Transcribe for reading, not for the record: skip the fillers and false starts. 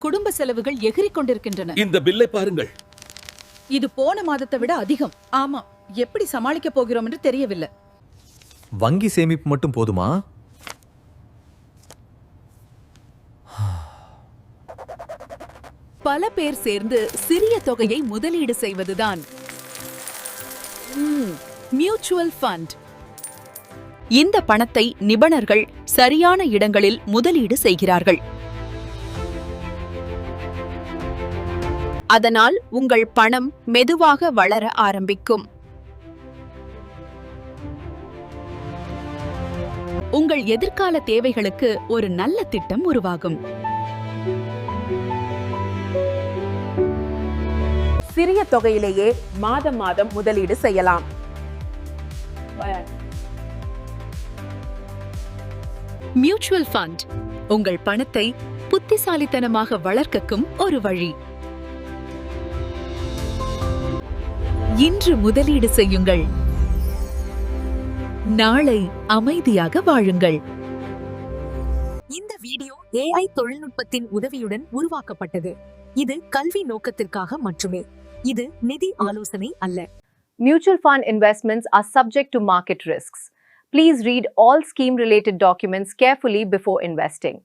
குடும்ப செலவுகள் எகிறிக் கொண்டிருக்கின்றன. இந்த பில்லை பாருங்கள். இது போன மாதத்தை விட அதிகம். ஆமா, எப்படி சமாளிக்க போகிறோம் என்று தெரியவில்லை. வங்கி சேமிப்பு மட்டும் போதுமா? பல பேர் சேர்ந்து சிறிய தொகையை முதலீடு செய்வதுதான் மியூச்சுவல் ஃபண்ட். இந்த பணத்தை நிபுணர்கள் சரியான இடங்களில் முதலீடு செய்கிறார்கள். அதனால் உங்கள் பணம் மெதுவாக வளர ஆரம்பிக்கும். உங்கள் எதிர்கால தேவைகளுக்கு ஒரு நல்ல திட்டம் உருவாகும். சிறிய தொகையிலேயே மாதம் மாதம் முதலீடு செய்யலாம். மியூச்சுவல் ஃபண்ட் உங்கள் பணத்தை புத்திசாலித்தனமாக வளர்க்கும் ஒரு வழி. இன்று முதலீடு செய்யுங்கள், நாளை அமைதியாக வாழுங்கள். இந்த வீடியோ AI தொழில்நுட்பத்தின் உதவியுடன் உருவாக்கப்பட்டது. இது கல்வி நோக்கத்திற்காக மட்டுமே. இது நிதி ஆலோசனை அல்ல. Mutual fund investments are subject to market risks. Please read all scheme-related documents carefully before investing.